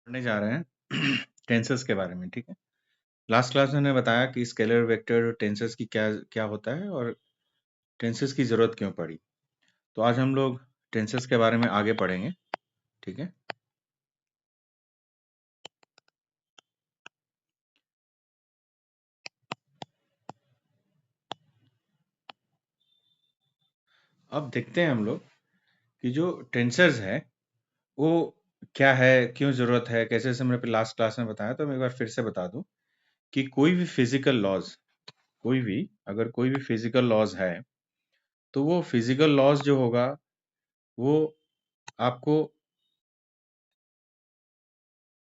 पढ़ने जा रहे हैं टेंसेस के बारे में। ठीक है, लास्ट क्लास में मैंने बताया कि स्केलर वेक्टर टेंसेस की क्या क्या होता है और टेंसेस की जरूरत क्यों पड़ी। तो आज हम लोग टेंसेस के बारे में आगे पढ़ेंगे। ठीक है, अब देखते हैं हम लोग कि जो टेंसेस है वो क्या है, क्यों जरूरत है, कैसे जैसे मैंने लास्ट क्लास में बताया। तो मैं एक बार फिर से बता दूं कि कोई भी फिजिकल लॉज, अगर कोई भी फिजिकल लॉज है तो वो फिजिकल लॉज जो होगा वो आपको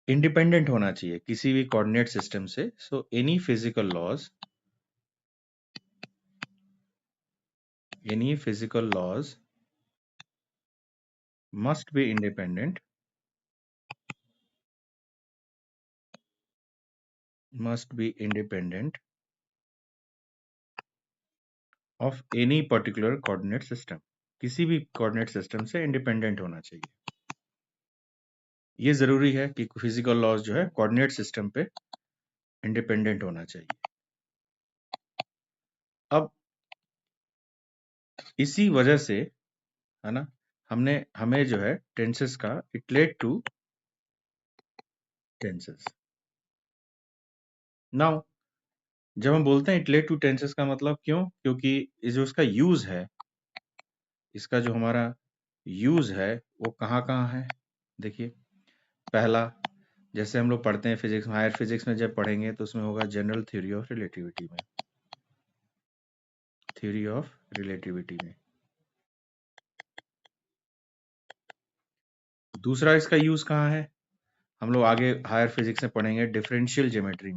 इंडिपेंडेंट होना चाहिए किसी भी कोऑर्डिनेट सिस्टम से। So any physical laws must be independent of any particular coordinate system। किसी भी कोऑर्डिनेट सिस्टम से इंडिपेंडेंट होना चाहिए। ये जरूरी है कि फिजिकल लॉज जो है कोऑर्डिनेट सिस्टम पे इंडिपेंडेंट होना चाहिए। अब इसी वजह से, है ना, हमें जो है टेंसेस का it led to tenses. Now जब हम बोलते हैं इट लेड टू टेंसेस का मतलब क्यों, क्योंकि ये जो इसका यूज है, इसका जो हमारा यूज है वो कहाँ कहाँ है। देखिए, पहला, जैसे हम लोग पढ़ते हैं फिजिक्स में, हायर फिजिक्स में जब पढ़ेंगे तो उसमें होगा जनरल थ्योरी ऑफ रिलेटिविटी में, दूसरा इसका यूज कहाँ है, हम लोग आगे हायर फिजिक्स में पढ़ेंगे डिफरेंशियल जियोमेट्री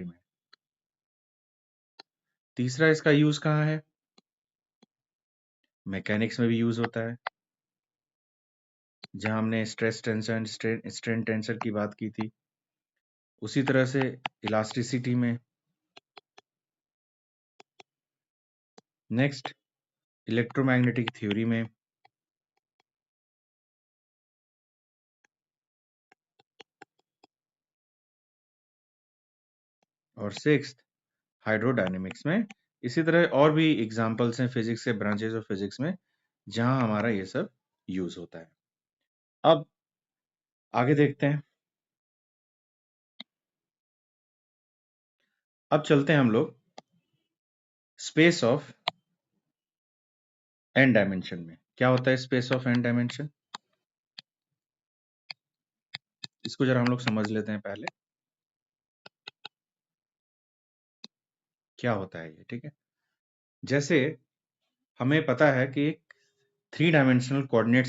में। तीसरा इसका यूज कहाँ है, मैकेनिक्स में भी यूज होता है, जहां हमने स्ट्रेस टेंशन स्ट्रेन टेंसर की बात की थी। उसी तरह से इलास्टिसिटी में। नेक्स्ट, इलेक्ट्रोमैग्नेटिक थ्योरी में। और सिक्स्थ, हाइड्रोडायनेमिक्स में। इसी तरह और भी एग्जांपल्स हैं फिजिक्स के, ब्रांचेस ऑफ फिजिक्स में, जहां हमारा ये सब यूज होता है। अब आगे देखते हैं। अब चलते हैं हम लोग स्पेस ऑफ एन डायमेंशन में। क्या होता है स्पेस ऑफ एन डायमेंशन, इसको जरा हम लोग समझ लेते हैं पहले, क्या होता है ये। ठीक है, जैसे हमें पता है कि एक थ्री डायमेंशनल कोऑर्डिनेट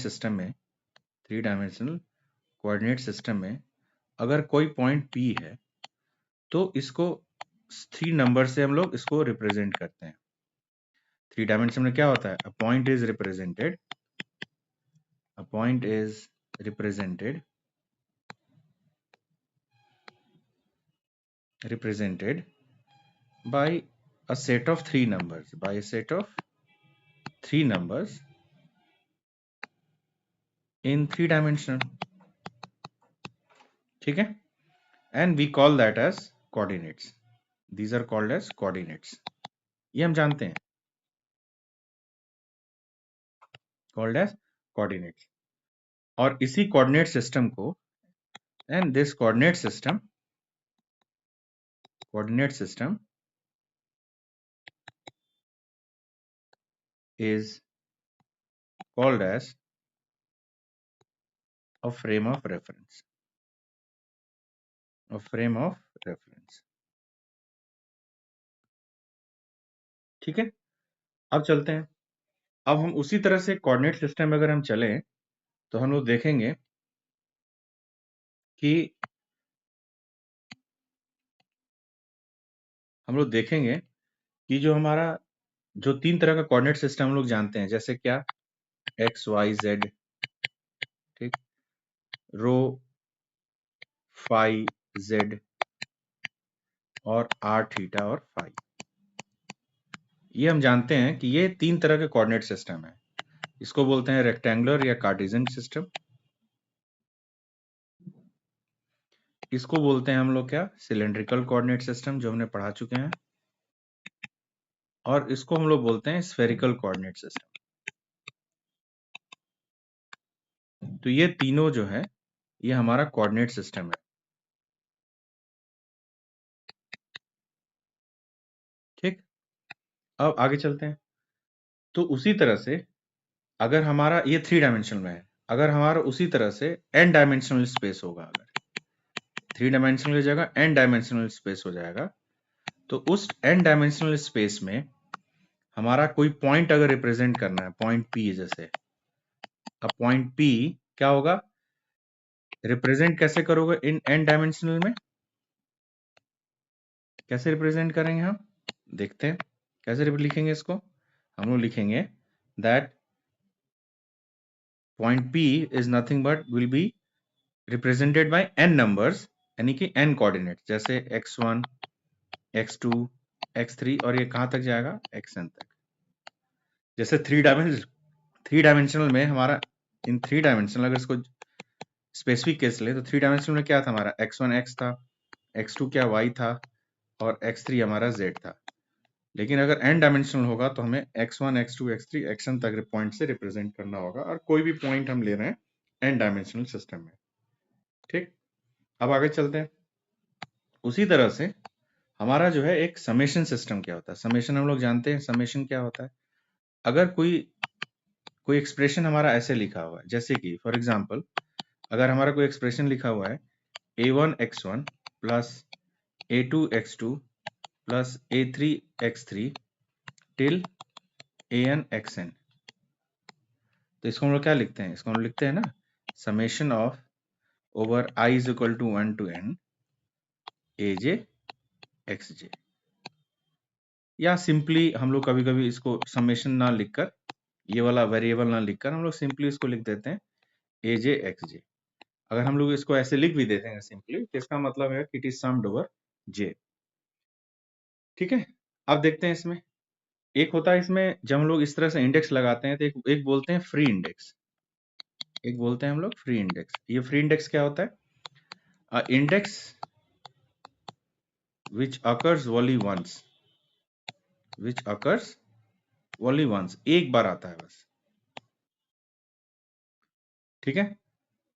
सिस्टम में अगर कोई पॉइंट P है तो इसको 3 नंबर से हम लोग इसको रिप्रेजेंट करते हैं। थ्री डायमेंशन में क्या होता है, a point is represented by a set of three numbers in three dimensional। ठीक है, and we call that as coordinates। these are called as coordinates। ये हम जानते हैं, called as coordinates। और इसी कोऑर्डिनेट सिस्टम को, and this coordinate system is called as a frame of reference। ठीक है, अब चलते हैं। अब हम उसी तरह से कोऑर्डिनेट सिस्टम में अगर हम चलें तो हम लोग देखेंगे कि जो हमारा जो तीन तरह का कोऑर्डिनेट सिस्टम हम लोग जानते हैं, जैसे क्या, एक्स वाई जेड, ठीक, रो फाई जेड, और आर थीटा और फाई। ये हम जानते हैं कि ये तीन तरह के कोऑर्डिनेट सिस्टम है। इसको बोलते हैं रेक्टेंगुलर या कार्टेशियन सिस्टम। इसको बोलते हैं हम लोग क्या, सिलेंड्रिकल कोऑर्डिनेट सिस्टम, जो हमने पढ़ा चुके हैं। और इसको हम लोग बोलते हैं स्फेरिकल कोऑर्डिनेट सिस्टम। तो ये तीनों जो है, ये हमारा कोऑर्डिनेट सिस्टम है। ठीक, अब आगे चलते हैं। तो उसी तरह से अगर हमारा ये 3 डायमेंशनल में है, अगर हमारा उसी तरह से n डायमेंशनल स्पेस होगा, अगर 3 डायमेंशनल की जगह n डायमेंशनल स्पेस हो जाएगा, तो उस n डायमेंशनल स्पेस में हमारा कोई पॉइंट अगर रिप्रेजेंट करना है, पॉइंट P जैसे, अब पॉइंट P क्या होगा, रिप्रेजेंट कैसे करोगे इन n डायमेंशनल में, कैसे रिप्रेजेंट करेंगे हम, देखते हैं कैसे लिखेंगे इसको। हम लोग लिखेंगे that point P is nothing but will be represented by n numbers, यानी कि n कोऑर्डिनेट, जैसे x1, x2, x3, और ये कहां तक जाएगा, xn तक। जैसे थ्री डायमेंशनल में हमारा, इन 3 डायमेंशनल अगर इसको स्पेसिफिक केस ले, तो 3 डायमेंशनल में क्या था हमारा, x1 x था, x2 क्या y था, और x3 हमारा z था। लेकिन अगर n डायमेंशनल होगा तो हमें x1 x2 x3 xn तक पॉइंट से रिप्रेजेंट करना होगा, और कोई भी पॉइंट हम ले रहे हैं n डायमेंशनल सिस्टम में। ठीक, अब आगे चलते हैं। उसी तरह से हमारा जो है एक समेशन सिस्टम क्या होता है, समेशन हम लोग जानते हैं, समेशन क्या होता है। अगर कोई एक्सप्रेशन हमारा ऐसे लिखा हुआ है, जैसे कि फॉर एग्जांपल अगर हमारा कोई एक्सप्रेशन लिखा हुआ है a1 x1 plus a2 x2 plus a3 x3 till an xn, तो इसको हम लोग क्या लिखते हैं, इसको हम लिखते हैं ना, summation of over i is equal to 1 to n aj xj, या सिंपली हम लोग कभी कभी इसको समेशन ना लिखकर, ये वाला वेरिएबल ना लिखकर, हम लोग सिंपली इसको लिख देते हैं aj xj। अगर हम लोग इसको ऐसे लिख भी देते हैं सिंपली, तो इसका मतलब है कि it is summed over j। ठीक है, अब देखते हैं इसमें, एक होता है इसमें जब हम लोग इस तरह से इंडेक्स लगाते हैं, तो एक बोलते हैं फ्री इंडेक्स, एक बोलते हैं हम लोग फ्री इंडेक्स। ये फ्री इंडेक्स क्या होता है, index which occurs only once, which occurs only once, एक बार आता है बस। ठीक है,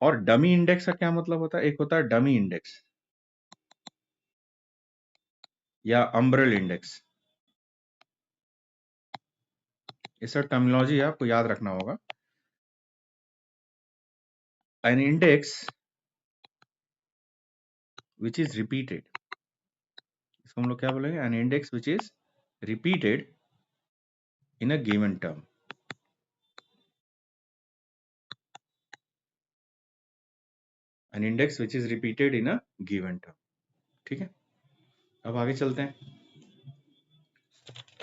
और डमी इंडेक्स का क्या मतलब होता है, एक होता है डमी इंडेक्स या अम्ब्रेल इंडेक्स, इसका टर्मिनोलॉजी आपको याद रखना होगा। An index which is repeated, इसको हम लोग क्या बोलेंगे, an index which is repeated in a given term. An index which is repeated in a given term. ठीक है, अब आगे चलते हैं।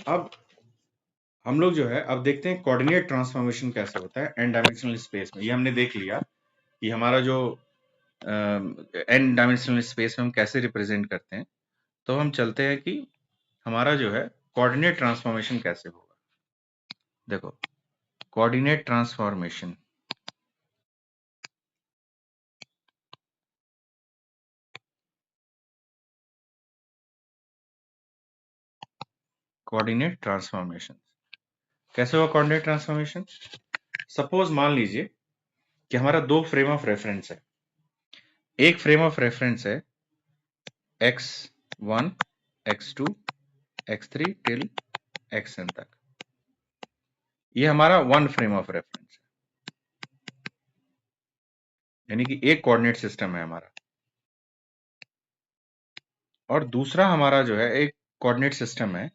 अब हम लोग जो है, अब देखते हैं कोऑर्डिनेट ट्रांसफॉर्मेशन कैसे होता है एन डायमेंशनल स्पेस में। ये हमने देख लिया कि हमारा जो एन डायमेंशनल स्पेस में हम कैसे रिप्रेजेंट करते हैं। तो हम चलते हैं कि हमारा जो है कोऑर्डिनेट ट्रांसफॉर्मेशन कैसे होगा। देखो, कोऑर्डिनेट ट्रांसफॉर्मेशन, कोऑर्डिनेट ट्रांसफॉर्मेशन कैसे होगा, कोऑर्डिनेट ट्रांसफॉर्मेशन। सपोज मान लीजिए कि हमारा दो फ्रेम ऑफ रेफरेंस है। एक फ्रेम ऑफ रेफरेंस है x1 x2 x3 till xn तक, ये हमारा वन फ्रेम ऑफ रेफरेंस है, यानी कि एक कोऑर्डिनेट सिस्टम है हमारा। और दूसरा हमारा जो है एक कोऑर्डिनेट सिस्टम है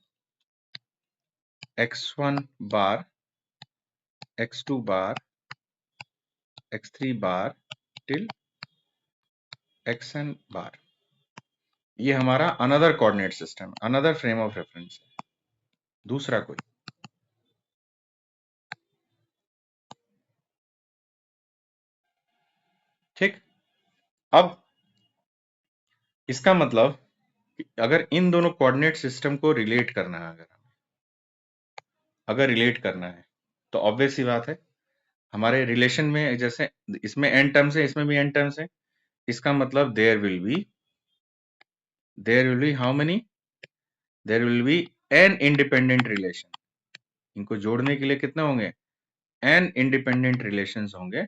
x1 बार, x2 बार, x3 बार टिल xn बार। ये हमारा another coordinate system, another frame of reference है, दूसरा कोई। ठीक, अब इसका मतलब कि अगर इन दोनों कोऑर्डिनेट सिस्टम को रिलेट करना है, अगर रिलेट करना है, तो ऑब्वियस सी बात है हमारे रिलेशन में जैसे इसमें n टर्म्स है, इसमें भी n टर्म्स है, इसका मतलब there will be how many, there will be n independent relation. इनको जोड़ने के लिए कितने होंगे, n इंडिपेंडेंट रिलेशंस होंगे,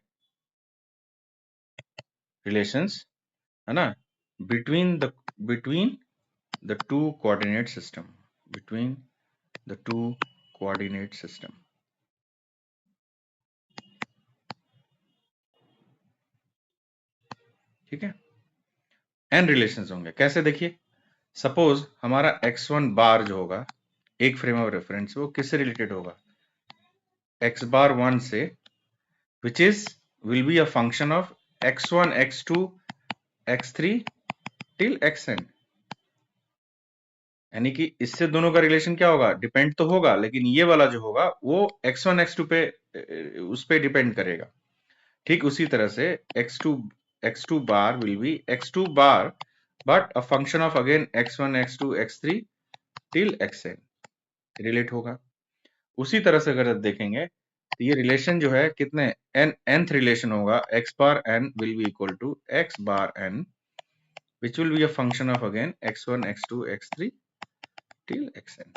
रिलेशंस, है ना, between the two coordinate system, between the two coordinate system. ठीक है, n रिलेशंस होंगे। कैसे, देखिए सपोज हमारा x1 बार जो होगा एक फ्रेम ऑफ रेफरेंस, वो किससे रिलेटेड होगा, x बार 1 से, which is will be a function of x1 x2 x3 till xn। यानी कि इससे दोनों का रिलेशन क्या होगा, डिपेंड तो होगा, लेकिन ये वाला जो होगा वो x1 x2 पे उस पे डिपेंड करेगा। ठीक उसी तरह से x2 bar will be x2 bar but a function of again x1 x2 x3 till xn relate होगा। उसी तरह से अगर आप देखेंगे तो ये रिलेशन जो है कितने nth रिलेशन होगा, x bar n will be equal to x bar n which will be a function of again x1 x2 x3 till xn।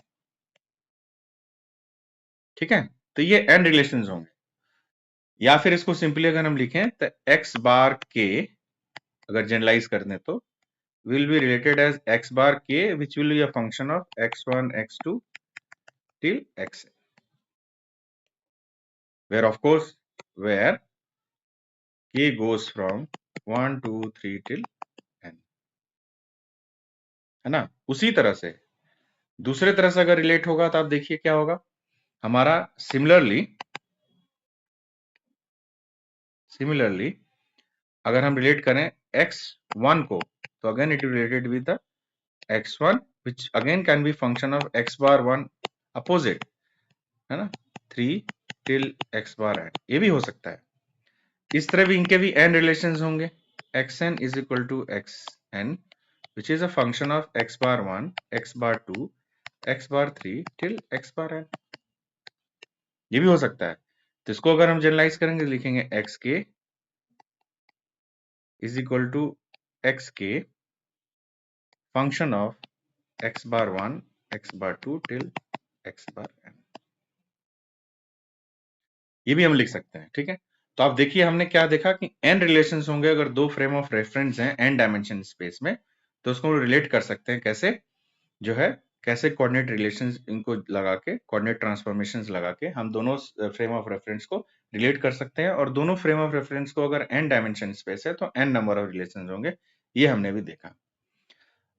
ठीक है, तो ये n रिलेशंस होंगे। या फिर इसको सिंपली अगर हम लिखें तो x बार k अगर जनरलाइज कर दें तो will be related as x bar k which will be a function of x1 x2 till xn, where of course where k goes from 1 2 3 till n, है ना। उसी तरह से दूसरे तरह से अगर रिलेट होगा तो आप देखिए क्या होगा हमारा, सिमिलरली अगर हम रिलेट करें x1 को तो again it related with the x1 which again can be function of x bar 1 opposite, है ना, 3 till x bar n, ये भी हो सकता है। इस तरह भी इनके भी n रिलेशंस होंगे, xn is equal to xn which is a function of x bar 1 x bar 2 x bar 3 till x bar n, ये भी हो सकता है। तो इसको अगर हम जनरलाइज करेंगे लिखेंगे xk is equal to xk function of x bar 1 x bar 2 till x bar n, ये भी हम लिख सकते हैं। ठीक है, तो आप देखिए हमने क्या देखा कि n रिलेशंस होंगे अगर दो फ्रेम ऑफ रेफरेंस हैं n डायमेंशन स्पेस में, तो उसको रिलेट कर सकते हैं कैसे, जो है कैसे कोऑर्डिनेट रिलेशंस इनको लगा के, कोऑर्डिनेट ट्रांसफॉर्मेशंस लगा के हम दोनों फ्रेम ऑफ रेफरेंस को रिलेट कर सकते हैं। और दोनों फ्रेम ऑफ रेफरेंस को अगर n डायमेंशन स्पेस है तो n नंबर ऑफ रिलेशंस होंगे, ये हमने भी देखा।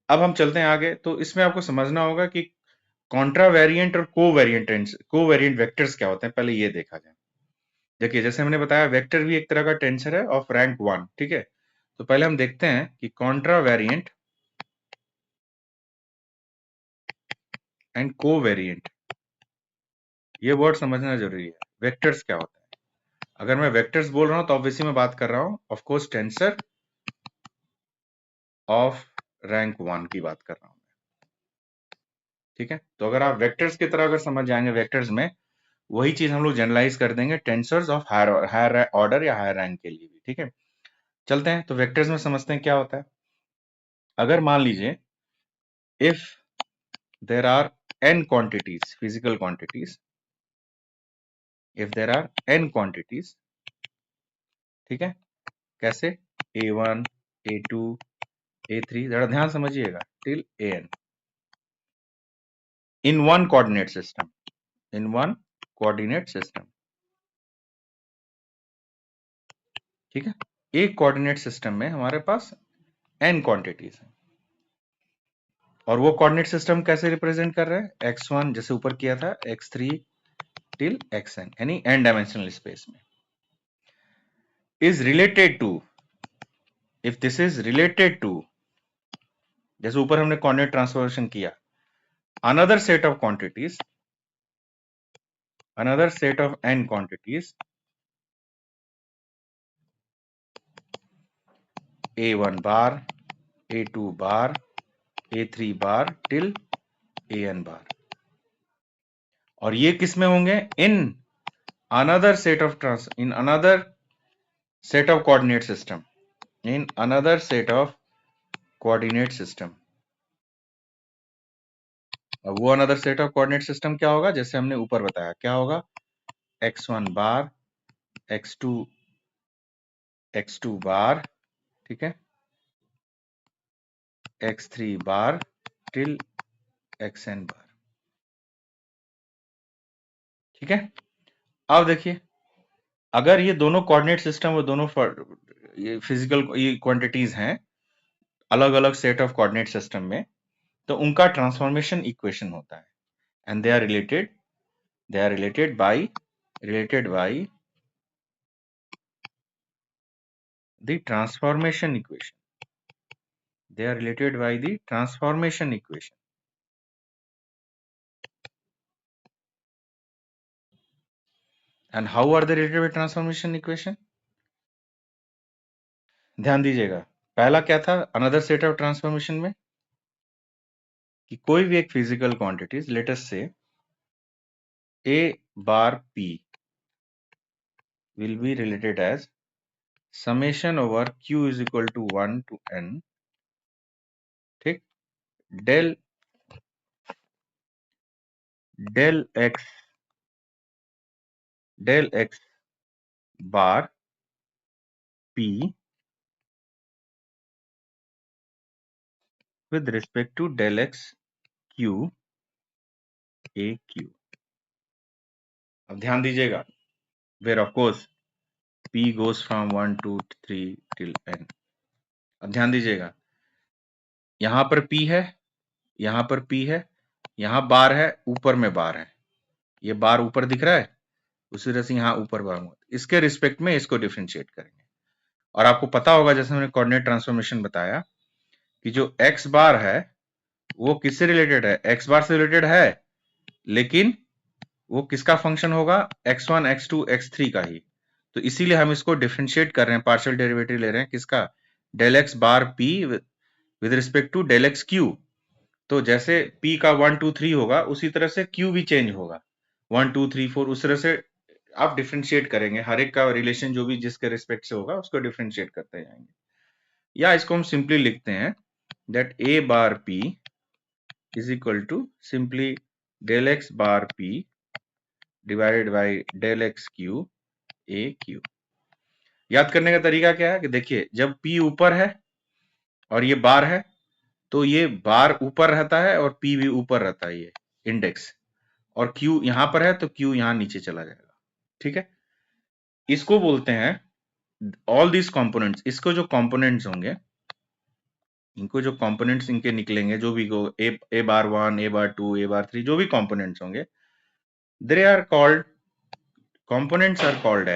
अब हम चलते हैं आगे, तो इसमें आपको समझना होगा कि कॉन्ट्रावेरिएंट और कोवेरिएंट वेक्टर्स क्या होते हैं, पहले ये देखा जाए। देखिए जैसे हमने बताया वेक्टर भी एक तरह का टेंसर है ऑफ रैंक 1। ठीक है, तो पहले हम देखते हैं कि कॉन्ट्रावेरिएंट एंड कोवेरिएंट, ये वर्ड समझना जरूरी है। वेक्टर्स क्या होता है, अगर मैं वेक्टर्स बोल रहा हूं तो ऑब्वियसली मैं बात कर रहा हूं of course tensor of rank 1 की बात कर रहा हूं। ठीक है, तो अगर आप वेक्टर्स की तरह अगर समझ जाएंगे, वेक्टर्स में वही चीज हम लोग जनरलाइज कर देंगे टेंसर्स ऑफ हायर ऑर्डर या हायर रैंक के लिए भी। ठीक है, चलते हैं तो वेक्टर्स में समझते हैं क्या होता है। अगर मान लीजिए if there are n quantities, physical quantities, if there are n quantities, ठीक है, कैसे, a1 a2 a3, जरा ध्यान समझिएगा, till an in one coordinate system, in one coordinate system। ठीक है, एक कोऑर्डिनेट सिस्टम में हमारे पास n क्वांटिटीज है, और वो कोऑर्डिनेट सिस्टम कैसे रिप्रेजेंट कर रहे हैं, x1 जैसे ऊपर किया था x3 टिल xn, यानी n डायमेंशनल स्पेस में, is related to, if this is related to, जैसे ऊपर हमने कोऑर्डिनेट ट्रांसफॉर्मेशन किया, another set of quantities, another set of n quantities, a1 bar a2 bar a3 bar till an bar, और ये किस में होंगे, इन another set of in another set of coordinate system, in another set of coordinate system। अब वो another set of coordinate system क्या होगा, जैसे हमने ऊपर बताया, क्या होगा, x1 बार, x2 बार, ठीक है, x3 बार टिल xn बार, ठीक है। अब देखिए, अगर ये दोनों कोऑर्डिनेट सिस्टम और दोनों ये फिजिकल ये क्वांटिटीज हैं अलग अलग सेट ऑफ कोऑर्डिनेट सिस्टम में, तो उनका ट्रांसफॉर्मेशन इक्वेशन होता है, and they are related by the transformation equation, they are related by the transformation equation। and how are they related by transformation equation? ध्यान दीजिएगा, पहला क्या था अनदर सेट ऑफ ट्रांसफॉर्मेशन में, कि कोई भी एक फिजिकल क्वांटिटीज, लेट अस से a bar p will be related as summation over q is equal to 1 to n, ठीक, del x bar p with respect to del x q a q। अब ध्यान दीजिएगा, where of course p goes from 1 to 3 till n। अब ध्यान दीजिएगा, यहां पर p है, यहां पर p है, यहां बार है, ऊपर में बार है, ये बार ऊपर दिख रहा है, उसी तरह से यहां ऊपर बार है, इसके रिस्पेक्ट में इसको डिफरेंशिएट करेंगे। और आपको पता होगा, जैसे हमने कोऑर्डिनेट ट्रांसफॉर्मेशन बताया, कि जो x बार है वो किससे रिलेटेड है, x बार से रिलेटेड है, लेकिन वो किसका फंक्शन होगा, x1 x2 x3 का ही। तो इसीलिए हम इसको डिफरेंशिएट कर रहे हैं, पार्शियल डेरिवेटिव ले रहे हैं, किसका, del X bar p with respect to del X Q. तो जैसे p का 1 2 3 होगा, उसी तरह से q भी चेंज होगा, 1 2 3 4, उस तरह से आप डिफरेंशिएट करेंगे, हर एक का रिलेशन जो भी जिसके रिस्पेक्ट से होगा उसको डिफरेंशिएट करते जाएंगे। या इसको हम सिंपली लिखते हैं that a bar p is equal to simply del X bar p divided by del X Q a Q. याद करने का तरीका क्या है, कि देखिए जब p ऊपर है और ये बार है, तो ये बार ऊपर रहता है और p भी ऊपर रहता है, ये इंडेक्स, और q यहां पर है तो q यहां नीचे चला जाएगा, ठीक है। इसको बोलते हैं ऑल दिस कंपोनेंट्स, इसको जो कंपोनेंट्स होंगे, इनको जो कंपोनेंट्स इनके निकलेंगे, जो भी ए बार 1 ए बार 2 ए बार 3 जो भी कंपोनेंट्स होंगे, they are called components are called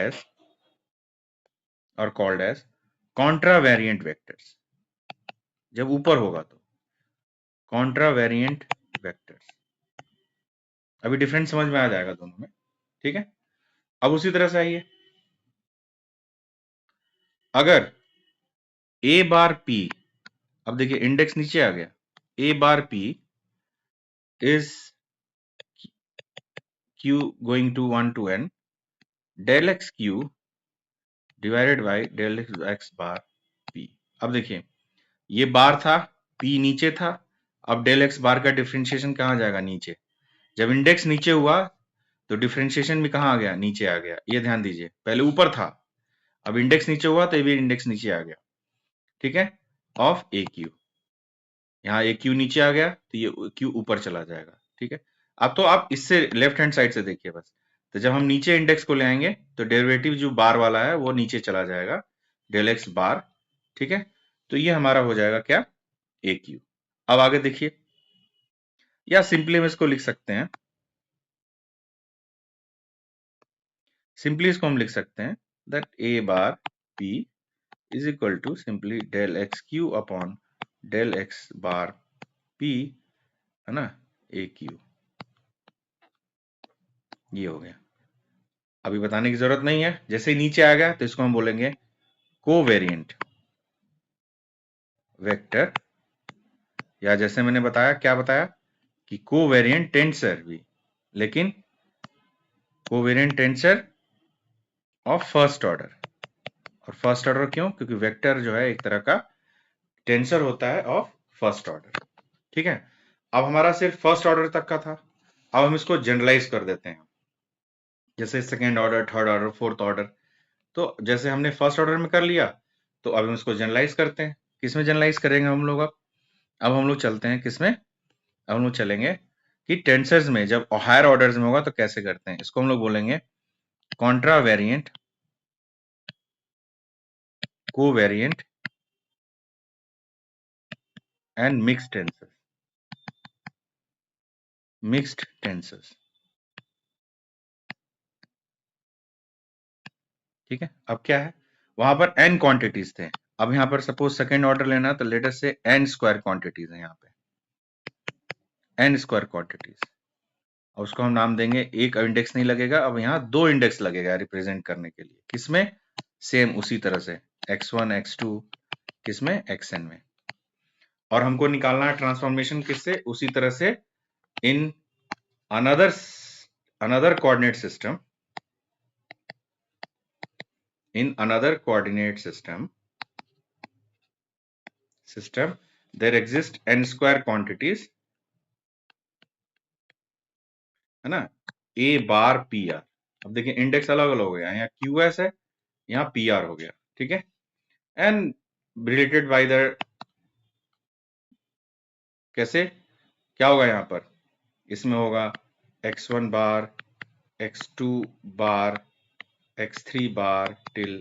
as contravariant vectors. जब ऊपर होगा तो कॉन्ट्रावेरिएंट वेक्टर्स, अभी डिफरेंस समझ में आ जाएगा दोनों में, ठीक है। अब उसी तरह से आइए, अगर a बार p, अब देखिए इंडेक्स नीचे आ गया, a बार p इज q going to 1 to n del X Q divided by del X bar p। अब देखिए ये बार था, p नीचे था, अब डेल एक्स बार का डिफरेंशिएशन कहाँ जाएगा, नीचे। जब इंडेक्स नीचे हुआ तो डिफरेंशिएशन भी कहाँ आ गया, नीचे आ गया। ये ध्यान दीजिए, पहले ऊपर था, अब इंडेक्स नीचे हुआ तो ये भी इंडेक्स नीचे आ गया, ठीक है, ऑफ ए क्यू। यहाँ ए क्यू नीचे आ गया तो ये क्यू ऊपर चला जाएगा, ठीक है। अब तो आप इससे लेफ्ट हैंड साइड से देखिए बस, तो जब हम नीचे इंडेक्स को ले आएंगे तो डेरिवेटिव जो बार वाला है वो नीचे चला जाएगा, डेल एक्स बार, ठीक है। तो ये हमारा हो जाएगा क्या, ए क्यू। अब आगे देखिए, या सिंपली हम इसको लिख सकते हैं, सिंपली इसको हम लिख सकते हैं that A bar P is equal to simply del X Q upon del X bar P, है ना, ए क्यू। ये हो गया, अभी बताने की जरूरत नहीं है, जैसे ही नीचे आ गया तो इसको हम बोलेंगे कोवेरिएंट वेक्टर, या जैसे मैंने बताया, क्या बताया, कि कोवेरिएंट टेंसर भी, लेकिन covariant tensor of first order. और फर्स्ट ऑर्डर क्यों? क्योंकि वेक्टर जो है एक तरह का टेंसर होता है ऑफ फर्स्ट ऑर्डर। ठीक है, अब हमारा सिर्फ फर्स्ट ऑर्डर तक का था, अब हम इसको जनरलाइज कर देते हैं, जैसे second order, third order, fourth order. तो जैसे हमने फर्स्ट ऑर्डर में कर लिया, तो अब हम इसको जनरलाइज करते हैं। किसमें जनरलाइज करेंगे हम लोग? अब हम लोग चलते हैं किसमें? अब हम लोग चलेंगे कि टेंसर्स में जब हायर ऑर्डर्स में होगा तो कैसे करते हैं। इसको हम लोग बोलेंगे Contra variant, covariant and mixed tensors. Mixed tensors, ठीक है। अब क्या है, वहां पर n क्वांटिटीज थे, अब यहाँ पर सपोज सेकेंड ऑर्डर लेना तो लेट अस से n स्क्वायर क्वांटिटीज है, यहाँ पे n स्क्वायर क्वांटिटीज, और उसको हम नाम देंगे, एक इंडेक्स नहीं लगेगा, अब यहाँ दो इंडेक्स लगेगा रिप्रेजेंट करने के लिए। किसमें? सेम उसी तरह से x1 x2, किसमें? xn में। और हमको निकालना है ट्रांसफॉर्मेशन किससे? उसी तरह से in another another coordinate system, in another coordinate system there exist n square quantities, है ना, a बार पी आर। अब देखिए इंडेक्स अलग अलग हो गया, यहाँ क्यू एस है, यहाँ पी आर हो गया, ठीक है। एंड रिलेटेड बाय द, कैसे क्या होगा यहाँ पर? इसमें होगा x1 बार, x2 बार, x3 बार till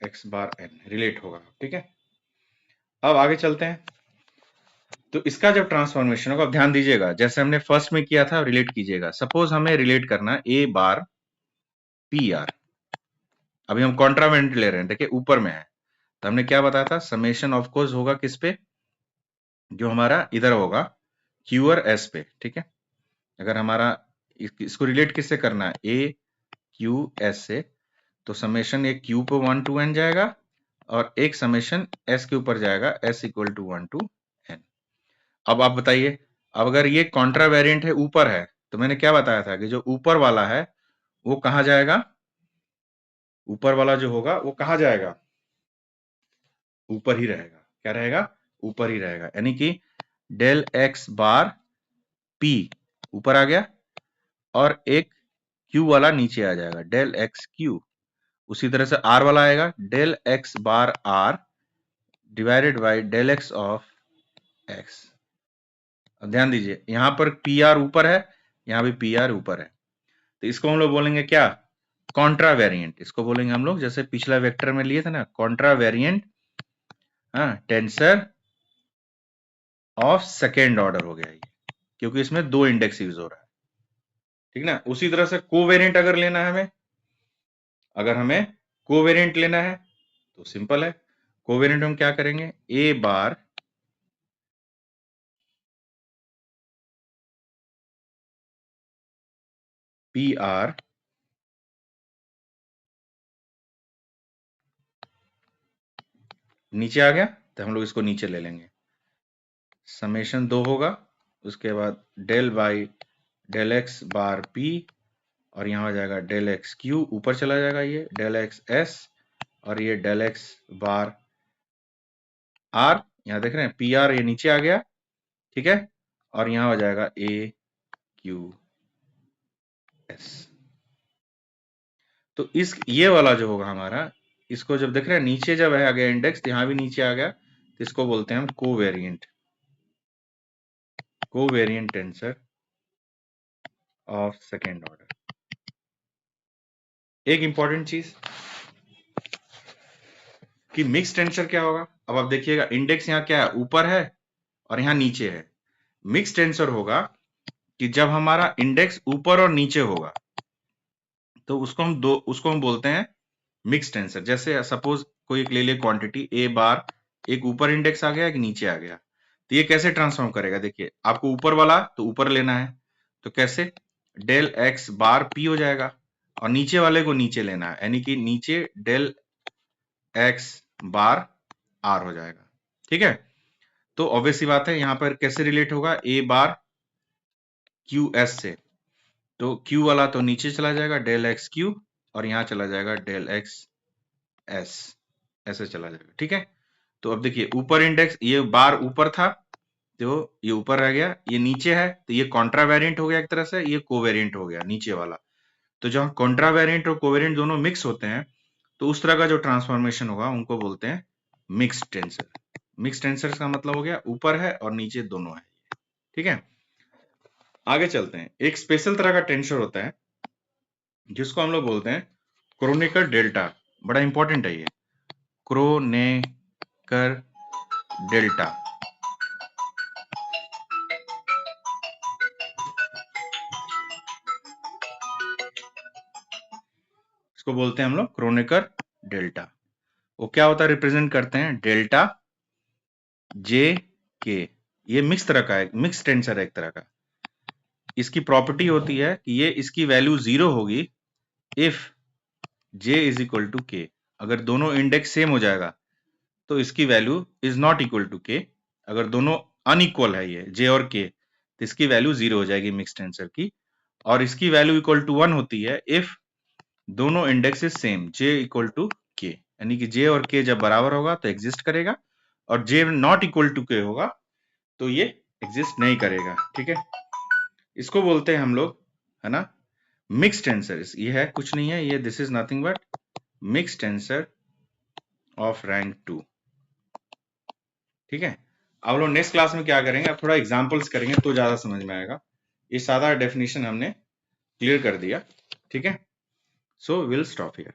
x bar n relate होगा, ठीक है। अब आगे चलते हैं, तो इसका जब ट्रांसफॉर्मेशन होगा, अब ध्यान दीजिएगा जैसे हमने फर्स्ट में किया था रिलेट कीजिएगा। सपोज हमें रिलेट करना ए बार पी आर, अभी हम कॉन्ट्रावेंट ले रहे हैं, देखिए ऊपर में है, तो हमने क्या बताया था, समेशन ऑफ कोर्स होगा किस पे? जो हमारा इधर होगा क्यू और एस पे, ठीक है। अगर हमारा इसको रिलेट किससे करना है? ए क्यू एस से, तो समेशन एक क्यू पे 1 टू एन जाएगा और एक समेशन एस के ऊपर जाएगा, S equal to 1 to N. अब आप बताइए, अब अगर ये कॉन्ट्रा वेरिएंट है, ऊपर है, तो मैंने क्या बताया था कि जो ऊपर वाला है वो कहाँ जाएगा? ऊपर वाला जो होगा वो कहाँ जाएगा? ऊपर ही रहेगा। क्या रहेगा? ऊपर ही रहेगा, यानी कि डेल एक्स बार पी ऊपर आ गया और एक क्यू वाला नीचे आ जाएगा, डेल एक्स क्यू। उसी तरह से आर वाला आएगा, del X bar R divided by del X of X. अब ध्यान दीजिए, यहां पर पी आर ऊपर है, यहां भी पी आर ऊपर है, तो इसको हम लोग बोलेंगे क्या? Contra variant. इसको बोलेंगे हम लोग, जैसे पिछला वेक्टर में लिए थे ना, Contra variant tensor of second order हो गया ये, क्योंकि इसमें दो इंडेक्स यूज हो रहा है, ठीक ना। उसी तरह से कोवेरिएंट अगर लेना है हमें, अगर हमें कोवेरिएंट लेना है तो सिंपल है, कोवेरिएंट हम क्या करेंगे? ए बार पी आर, नीचे आ गया तो हम लोग इसको नीचे ले लेंगे, समेशन 2 होगा, उसके बाद del by del X bar P, और यहाँ हो जाएगा डेल एक्स क्यू, ऊपर चला जाएगा ये डेल एक्स एस, और ये डेल एक्स बार आर, यहाँ देख रहे हैं पी आर ये नीचे आ गया, ठीक है। और यहाँ हो जाएगा ए क्यू एस। तो इस ये वाला जो होगा हमारा, इसको जब देख रहे हैं नीचे जब आ गया इंडेक्स, तो यहाँ भी नीचे आ गया, तो इसको बोलते हैं हम covariant, covariant tensor of second order. एक इंपॉर्टेंट चीज कि मिक्स टेंसर क्या होगा। अब आप देखिएगा इंडेक्स यहाँ क्या है? ऊपर है और यहाँ नीचे है। मिक्स टेंसर होगा कि जब हमारा इंडेक्स ऊपर और नीचे होगा तो उसको हम बोलते हैं मिक्स टेंसर। जैसे सपोज कोई एक ले ले क्वांटिटी ए बार, एक ऊपर इंडेक्स आ गया, एक नीचे आ गया, तो ये कैसे ट्रांसफॉर्म करेगा? देखिए आपको ऊपर वाला तो ऊपर लेना है, तो कैसे? डेल एक्स बार पी हो जाएगा, और नीचे वाले को नीचे लेना है, यानी कि नीचे डेल एक्स बार आर हो जाएगा, ठीक है। तो ऑब्वियस सी बात है, यहां पर कैसे रिलेट होगा? ए बार क्यू एस से, तो क्यू वाला तो नीचे चला जाएगा डेल एक्स क्यू, और यहाँ चला जाएगा डेल एक्स एस, ऐसे चला जाएगा। ठीक है, तो अब देखिए ऊपर इंडेक्स, ये बार ऊपर था तो ये ऊपर रह गया, ये नीचे है तो ये कॉन्ट्रा वेरिएंट हो गया एक तरह से, ये कोवेरिएंट हो गया नीचे वाला। तो जहां कॉन्ट्रा वेरिएंट और कोवेरिएंट दोनों मिक्स होते हैं तो उस तरह का जो ट्रांसफॉर्मेशन होगा उनको बोलते हैं मिक्स्ड टेंसर। मिक्स्ड टेंसर का मतलब हो गया ऊपर है और नीचे दोनों है। ठीक है, आगे चलते हैं। एक स्पेशल तरह का टेंसर होता है जिसको हम लोग बोलते हैं क्रोनेकर डेल्टा। बड़ा इंपॉर्टेंट है ये, क्रोनेकर डेल्टा। इसको बोलते हैं हम लोग क्रोनेकर डेल्टा। वो क्या होता है, रिप्रेजेंट करते हैं डेल्टा जे के। ये मिक्स तरह का है, मिक्स टेंसर है एक तरह का। इसकी प्रॉपर्टी होती है कि ये इसकी वैल्यू 0 होगी if j is equal to K. अगर दोनों इंडेक्स सेम हो जाएगा तो इसकी value is not equal to K. अगर दोनों अनइक्वल है, ये j और k, तो इसकी वैल्यू 0 हो जाएगी मिक्स टेंसर की। और इसकी वैल्यू इक्वल टू 1 होती है इफ दोनों index is same, j equal to k। यानी कि j और k जब बराबर होगा तो एग्जिस्ट करेगा, और j not equal to k होगा तो ये एग्जिस्ट नहीं करेगा। ठीक है, इसको बोलते हैं हम लोग, है ना, मिक्स टेंसर। ये है कुछ नहीं है, ये this is nothing but mix tensor of rank 2। ठीक है, अब लोग नेक्स्ट क्लास में क्या करेंगे, अब थोड़ा एग्जांपल्स करेंगे तो ज्यादा समझ में आएगा। ये सादा डेफिनेशन हमने क्लियर कर दिया। ठीक है, सो विल स्टॉप हियर।